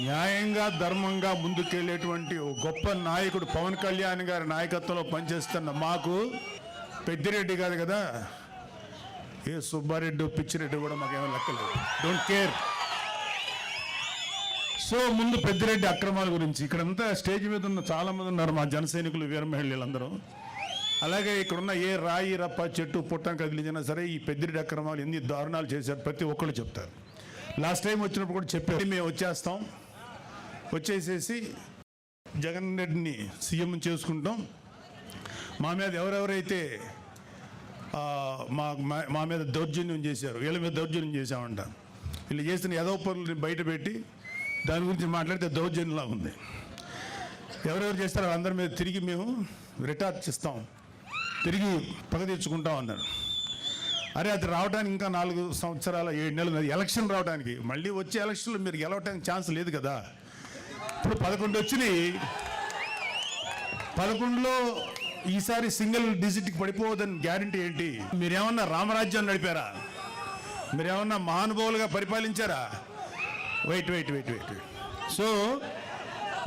న్యాయంగా ధర్మంగా ముందుకెళ్లేటువంటి గొప్ప నాయకుడు పవన్ కళ్యాణ్ గారి నాయకత్వంలో పనిచేస్తున్న మాకు పెద్దిరెడ్డి కాదు కదా, ఏ సుబ్బారెడ్డి పిచ్చిరెడ్డి కూడా మాకేమో లెక్కలేదు, డోంట్ కేర్. సో ముందు పెద్దిరెడ్డి అక్రమాల గురించి ఇక్కడంతా స్టేజ్ మీద ఉన్న చాలా మంది ఉన్నారు మా జన సైనికులు, వీర మహిళలందరూ. అలాగే ఇక్కడున్న ఏ రాయి రప్ప చెట్టు పుట్టం కదిలించినా సరే ఈ పెద్దిరెడ్డి అక్రమాలు ఎన్ని దారుణాలు చేశారు ప్రతి ఒక్కళ్ళు చెప్తారు. లాస్ట్ టైం వచ్చినప్పుడు కూడా చెప్పారు, మేము వచ్చేస్తాం, వచ్చేసేసి జగన్ రెడ్డిని సీఎం చేసుకుంటాం, మా మీద ఎవరెవరైతే మా మీద దౌర్జన్యం చేశారు వీళ్ళ మీద దౌర్జన్యం చేశామంట, వీళ్ళు చేసిన ఏదో పనులు బయట పెట్టి దాని గురించి మాట్లాడితే దౌర్జన్యంలా ఉంది. ఎవరెవరు చేస్తారో అందరి మీద తిరిగి మేము రిటార్చ్ ఇస్తాం, తిరిగి పగ తీర్చుకుంటాం అన్నారు. అరే అది రావడానికి ఇంకా 4 సంవత్సరాల 7 నెలలు, ఎలక్షన్ రావడానికి, మళ్ళీ వచ్చే ఎలక్షన్లో మీరు గెలవడానికి ఛాన్స్ లేదు కదా. ఇప్పుడు 11 వచ్చినాయి, 11లో ఈసారి సింగిల్ డిజిట్కి పడిపోవద్దని గ్యారంటీ ఏంటి? మీరేమన్నా రామరాజ్యం నడిపారా? మీరేమన్నా మహానుభావులుగా పరిపాలించారా? వెయిట్. సో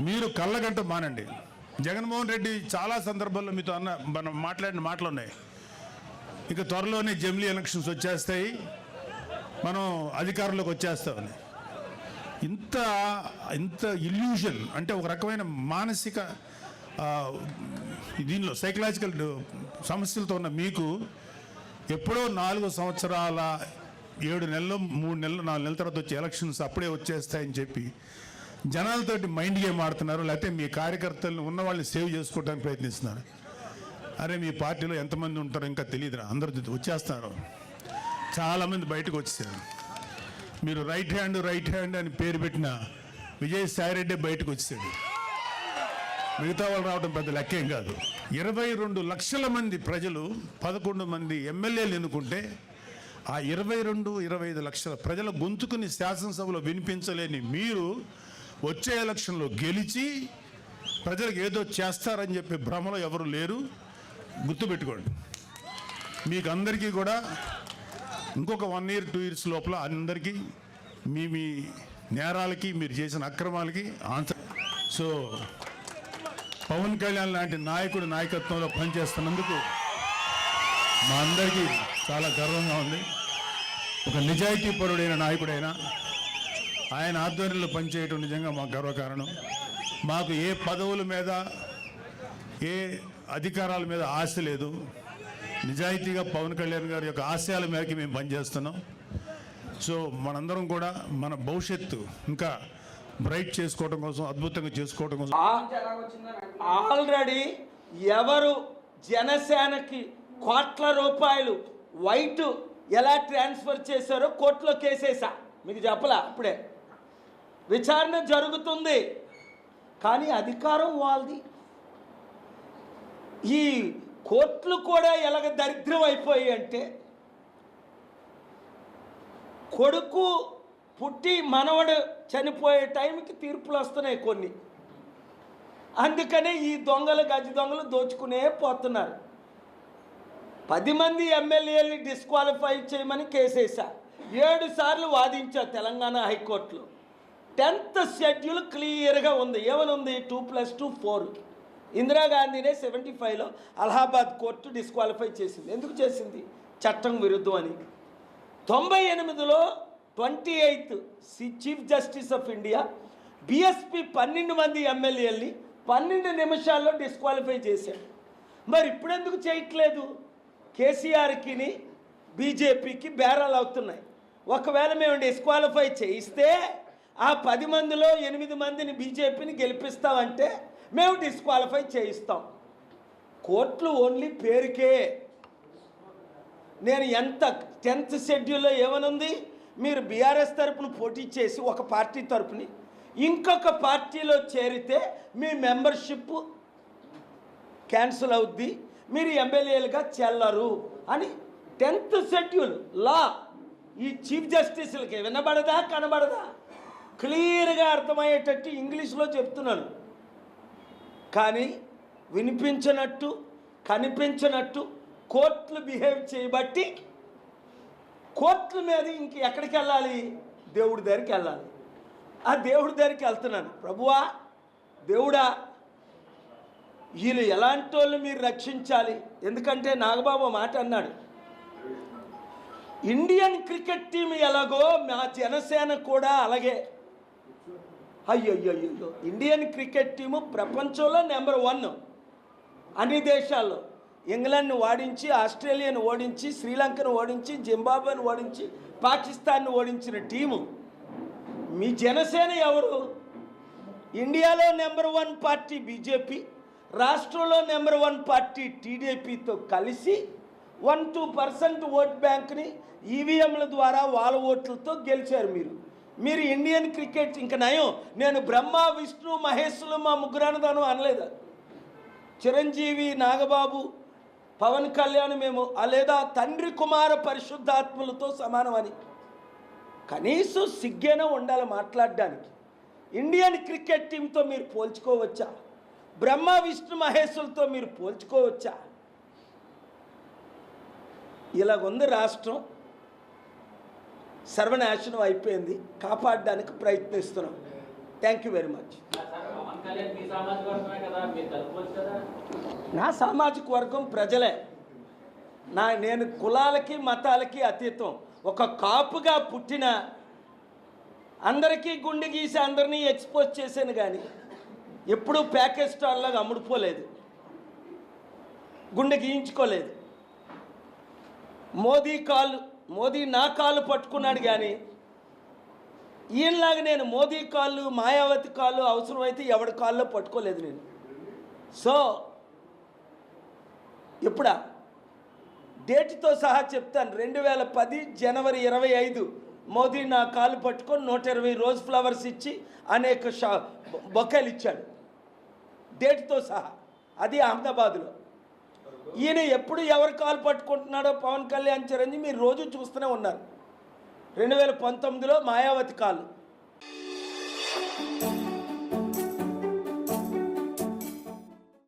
మీరు కళ్ళగంట మానండి. జగన్మోహన్ రెడ్డి చాలా సందర్భాల్లో మీతో మనం మాట్లాడిన మాటలు ఉన్నాయి. ఇక త్వరలోనే జమిలీ ఎలక్షన్స్ వచ్చేస్తాయి, మనం అధికారంలోకి వచ్చేస్తామని. ఇంత ఇల్యూషన్ అంటే ఒక రకమైన మానసిక దీనిలో సైకలాజికల్ సమస్యలతో ఉన్న మీకు ఎప్పుడో 4 సంవత్సరాల 7 నెలలు 3 నెలలు 4 నెలల తర్వాత వచ్చే ఎలక్షన్స్ అప్పుడే వచ్చేస్తాయని చెప్పి జనాలతోటి మైండ్ గేమ్ ఆడుతున్నారు, లేకపోతే మీ కార్యకర్తలను ఉన్న వాళ్ళని సేవ్ చేసుకోవడానికి ప్రయత్నిస్తున్నారు. అరే మీ పార్టీలో ఎంతమంది ఉంటారో ఇంకా తెలియదురా, అందరూ వచ్చేస్తున్నారు, చాలామంది బయటకు వచ్చేసారు. మీరు రైట్ హ్యాండ్ అని పేరు పెట్టిన విజయసాయిరెడ్డి బయటకు వచ్చేసాడు, మిగతా వాళ్ళు రావడం పెద్ద లెక్కేం కాదు. 22 లక్షల మంది ప్రజలు 11 మంది ఎమ్మెల్యేలు ఎన్నుకుంటే ఆ 22-25 లక్షల ప్రజల గొంతుకుని శాసనసభలో వినిపించలేని మీరు వచ్చే ఎలక్షన్లో గెలిచి ప్రజలకు ఏదో చేస్తారని చెప్పి భ్రమలో ఎవరు లేరు, గుర్తుపెట్టుకోండి. మీకు అందరికీ కూడా ఇంకొక 1 year 2 years లోపల అందరికీ మీ నేరాలకి మీరు చేసిన అక్రమాలకి ఆన్సర్. సో పవన్ కళ్యాణ్ లాంటి నాయకుడు నాయకత్వంలో పనిచేస్తున్నందుకు మా అందరికీ చాలా గర్వంగా ఉంది. ఒక నిజాయితీపరుడైన నాయకుడైనా ఆయన ఆధ్వర్యంలో పనిచేయటం నిజంగా మాకు గర్వకారణం. మాకు ఏ పదవుల మీద ఏ అధికారాల మీద ఆశ లేదు, నిజాయితీగా పవన్ కళ్యాణ్ గారి యొక్క ఆశయాల మేరకు మేము పనిచేస్తున్నాం. సో మనందరం కూడా మన భవిష్యత్తు ఇంకా బ్రైట్ చేసుకోవడం కోసం, అద్భుతంగా చేసుకోవడం కోసం ఆల్రెడీ ఎవరు జనసేనకి కోట్ల రూపాయలు వైట్ ఎలా ట్రాన్స్ఫర్ చేశారో కోర్టులో కేసేసా, మీకు చెప్పలా, అప్పుడే విచారణ జరుగుతుంది. కానీ అధికారం వాళ్ళది. ఈ కోర్టులు కూడా ఎలాగ దరిద్రం అయిపోయాయి అంటే, కొడుకు పుట్టి మనవడు చనిపోయే టైంకి తీర్పులు వస్తున్నాయి కొన్ని. అందుకనే ఈ దొంగలు గజ దొంగలు దోచుకునే పోతున్నారు. 10 మంది ఎమ్మెల్యేలని డిస్క్వాలిఫై చేయమని కేసేసా, 7 సార్లు వాదించా తెలంగాణ హైకోర్టులో. 10th షెడ్యూల్ క్లియర్గా ఉంది. ఏమని ఉంది? 2+2 4. ఇందిరాగాంధీనే 75లో అలహాబాద్ కోర్టు డిస్క్వాలిఫై చేసింది. ఎందుకు చేసింది? చట్టం విరుద్ధం అని. 98లో 28th chief justice of India BSP 12 మంది ఎమ్మెల్యేలని 12 నిమిషాల్లో డిస్క్వాలిఫై చేశాడు. మరి ఇప్పుడెందుకు చేయట్లేదు? కేసీఆర్కి బీజేపీకి బేరాలు అవుతున్నాయి. ఒకవేళ మేము డిస్క్వాలిఫై చేయిస్తే ఆ 10 మందిలో 8 మందిని బీజేపీని గెలిపిస్తామంటే మేము డిస్క్వాలిఫై చేయిస్తాం. కోర్టులు ఓన్లీ పేరుకే. నేను ఎంత 10th షెడ్యూల్లో ఏమనుంది? మీరు బీఆర్ఎస్ తరపున పోటీ చేసి ఒక పార్టీ తరపుని ఇంకొక పార్టీలో చేరితే మీ మెంబర్షిప్ క్యాన్సిల్ అవుద్ది, మీరు ఎమ్మెల్యేలుగా చెల్లరు అని 10th షెడ్యూల్ లా. ఈ చీఫ్ జస్టిస్లకి వినబడదా కనబడదా? క్లియర్గా అర్థమయ్యేటట్టు ఇంగ్లీష్లో చెప్తున్నాను. కానీ వినిపించినట్టు కనిపించినట్టు కోర్టులు బిహేవ్ చేయబట్టి కోర్టుల మీద ఇంక ఎక్కడికి వెళ్ళాలి? దేవుడి దగ్గరికి వెళ్ళాలి. ఆ దేవుడి దగ్గరికి వెళ్తున్నాను. ప్రభువా, దేవుడా, వీళ్ళు ఎలాంటి వాళ్ళు మీరు రక్షించాలి. ఎందుకంటే నాగబాబు మాట అన్నాడు, ఇండియన్ క్రికెట్ టీం ఎలాగో మా జనసేన కూడా అలాగే. అయ్యో, ఇండియన్ క్రికెట్ టీము ప్రపంచంలో నెంబర్ 1 అన్ని దేశాల్లో. ఇంగ్లాండ్ని ఓడించి, ఆస్ట్రేలియాను ఓడించి, శ్రీలంకను ఓడించి, జింబాబ్వేను ఓడించి, పాకిస్తాన్ను ఓడించిన టీము మీ జనసేన ఎవరు? ఇండియాలో నెంబర్ 1 పార్టీ బీజేపీ, రాష్ట్రంలో నెంబర్ 1 పార్టీ టీడీపీతో కలిసి 1-2% ఓట్ బ్యాంక్ని ఈవీఎంల ద్వారా వాళ్ళ ఓట్లతో గెలిచారు. మీరు ఇండియన్ క్రికెట్ ఇంకా నయం. నేను బ్రహ్మ, విష్ణు, మహేశ్వరులు మా ముగ్గురన్నదానం అనలేదు. చిరంజీవి, నాగబాబు, పవన్ కళ్యాణ్ మేము లేదా తండ్రి, కుమార, పరిశుద్ధాత్మలతో సమానమని కనీసం సిగ్గేనా ఉండాలి మాట్లాడడానికి. ఇండియన్ క్రికెట్ టీంతో మీరు పోల్చుకోవచ్చా? బ్రహ్మ, విష్ణు, మహేశ్వరులతో మీరు పోల్చుకోవచ్చా? ఇలాగుంది రాష్ట్రం. సర్వనాశనం అయిపోయింది. కాపాడడానికి ప్రయత్నిస్తున్నాం. Thank you very much. నా సామాజిక వర్గం ప్రజలే. నేను కులాలకి మతాలకి అతీతం. ఒక కాపుగా పుట్టిన అందరికీ గుండె గీసి అందరినీ ఎక్స్పోజ్ చేశాను, కానీ ఎప్పుడూ ప్యాకేజ్ స్టార్లాగా అమ్ముడుపోలేదు, గుండె గీయించుకోలేదు. మోదీ నా కాళ్ళు పట్టుకున్నాడు, కానీ ఈయనలాగా నేను మోదీ కాళ్ళు, మాయావతి కాళ్ళు, అవసరమైతే ఎవడి కాళ్ళలో పట్టుకోలేదు నేను. సో ఇప్పుడా డేట్తో సహా చెప్తాను. 2010 జనవరి 25 మోదీ నా కాళ్ళు పట్టుకొని 120 రోజ్ ఫ్లవర్స్ ఇచ్చి అనేక బొకేలు ఇచ్చాడు, డేట్తో సహా. అది అహ్మదాబాద్లో. ఈయన ఎప్పుడు ఎవరి కాలు పట్టుకుంటున్నాడో పవన్ కళ్యాణ్, చిరంజీవి మీరు రోజు చూస్తూనే ఉన్నారు. 2019లో మాయావతి కాలు.